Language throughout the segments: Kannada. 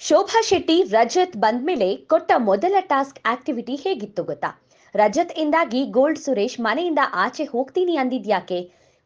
ಶೋಭಾ ಶೆಟ್ಟಿ ರಜತ್ ಬಂದ್ಮೇಲೆ ಕೊಟ್ಟ ಮೊದಲ ಟಾಸ್ಕ್ ಆಕ್ಟಿವಿಟಿ ಹೇಗಿತ್ತು ಗೊತ್ತಾ? ರಜತ್ ಇಂದಾಗಿ ಗೋಲ್ಡ್ ಸುರೇಶ್ ಮನೆಯಿಂದ ಆಚೆ ಹೋಗ್ತೀನಿ ಅಂದಿದ್ಯಾಕೆ?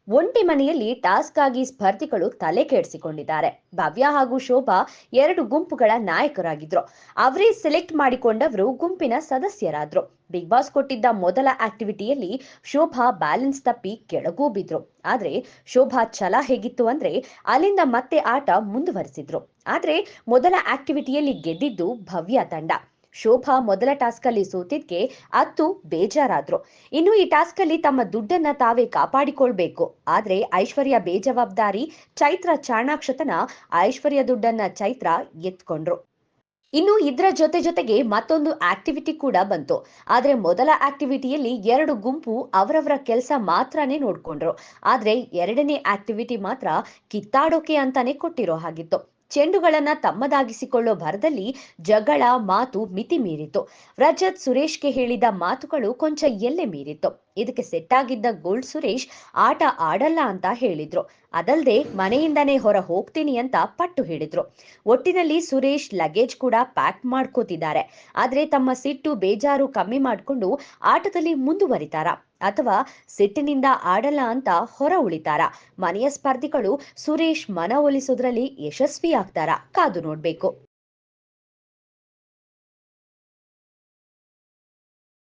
ಒಂಟಿ ಮನೆಯಲ್ಲಿ ಟಾಸ್ಕ್ ಆಗಿ ಸ್ಪರ್ಧಿಗಳು ತಲೆ ಕೆಡಿಸಿಕೊಂಡಿದ್ದಾರೆ. ಭವ್ಯ ಹಾಗೂ ಶೋಭಾ ಎರಡು ಗುಂಪುಗಳ ನಾಯಕರಾಗಿದ್ರು. ಅವರೇ ಸೆಲೆಕ್ಟ್ ಮಾಡಿಕೊಂಡವರು ಗುಂಪಿನ ಸದಸ್ಯರಾದ್ರು. ಬಿಗ್ ಬಾಸ್ ಕೊಟ್ಟಿದ್ದ ಮೊದಲ ಆಕ್ಟಿವಿಟಿಯಲ್ಲಿ ಶೋಭಾ ಬ್ಯಾಲೆನ್ಸ್ ತಪ್ಪಿ ಕೆಳಗೂ ಬಿದ್ರು. ಆದ್ರೆ ಶೋಭಾ ಛಲ ಹೇಗಿತ್ತು ಅಂದ್ರೆ ಅಲ್ಲಿಂದ ಮತ್ತೆ ಆಟ ಮುಂದುವರಿಸಿದ್ರು. ಆದ್ರೆ ಮೊದಲ ಆಕ್ಟಿವಿಟಿಯಲ್ಲಿ ಗೆದ್ದಿದ್ದು ಭವ್ಯ ತಂಡ. ಶೋಭಾ ಮೊದಲ ಟಾಸ್ಕ್ ಅಲ್ಲಿ ಸೋತಿದ್ಕೆ ಅತ್ತು ಬೇಜಾರಾದ್ರು. ಇನ್ನು ಈ ಟಾಸ್ಕ್ ಅಲ್ಲಿ ತಮ್ಮ ದುಡ್ಡನ್ನ ತಾವೇ ಕಾಪಾಡಿಕೊಳ್ಬೇಕು. ಆದ್ರೆ ಐಶ್ವರ್ಯ ಬೇಜವಾಬ್ದಾರಿ, ಚೈತ್ರ ಚಾಣಾಕ್ಷತನ ಐಶ್ವರ್ಯ ದುಡ್ಡನ್ನ ಚೈತ್ರ ಎತ್ಕೊಂಡ್ರು. ಇನ್ನು ಇದ್ರ ಜೊತೆಗೆ ಮತ್ತೊಂದು ಆಕ್ಟಿವಿಟಿ ಕೂಡ ಬಂತು. ಆದ್ರೆ ಮೊದಲ ಆಕ್ಟಿವಿಟಿಯಲ್ಲಿ ಎರಡು ಗುಂಪು ಅವರವರ ಕೆಲಸ ಮಾತ್ರನೇ ನೋಡ್ಕೊಂಡ್ರು. ಆದ್ರೆ ಎರಡನೇ ಆಕ್ಟಿವಿಟಿ ಮಾತ್ರ ಕಿತ್ತಾಡೋಕೆ ಅಂತಾನೆ ಕೊಟ್ಟಿರೋ ಹಾಗಿತ್ತು. ಚೆಂಡುಗಳನ್ನ ತಮ್ಮದಾಗಿಸಿಕೊಳ್ಳೋ ಭರದಲ್ಲಿ ಜಗಳ ಮಾತು ಮಿತಿ ಮೀರಿತು. ರಜತ್ ಸುರೇಶ್ಗೆ ಹೇಳಿದ ಮಾತುಗಳು ಕೊಂಚ ಎಲ್ಲೆ ಮೀರಿತ್ತು. ಇದಕ್ಕೆ ಸೆಟ್ ಆಗಿದ್ದ ಗೋಲ್ಡ್ ಸುರೇಶ್ ಆಟ ಆಡಲ್ಲ ಅಂತ ಹೇಳಿದ್ರು. ಅದಲ್ದೆ ಮನೆಯಿಂದನೇ ಹೊರ ಹೋಗ್ತೀನಿ ಅಂತ ಪಟ್ಟು ಹಿಡಿದ್ರು. ಒಟ್ಟಿನಲ್ಲಿ ಸುರೇಶ್ ಲಗೇಜ್ ಕೂಡ ಪ್ಯಾಕ್ ಮಾಡ್ಕೋತಿದ್ದಾರೆ. ಆದ್ರೆ ತಮ್ಮ ಸಿಟ್ಟು ಬೇಜಾರು ಕಮ್ಮಿ ಮಾಡ್ಕೊಂಡು ಆಟದಲ್ಲಿ ಮುಂದುವರಿತಾರಾ ಅಥವಾ ಸಿಟ್ಟಿನಿಂದ ಆಡಲ್ಲ ಅಂತ ಹೊರ ಉಳಿತಾರಾ? ಮನೆಯ ಸ್ಪರ್ಧಿಗಳು ಸುರೇಶ್ ಮನವೊಲಿಸೋದ್ರಲ್ಲಿ ಯಶಸ್ವಿ ಆಗ್ತಾರಾ? ಕಾದು ನೋಡ್ಬೇಕು.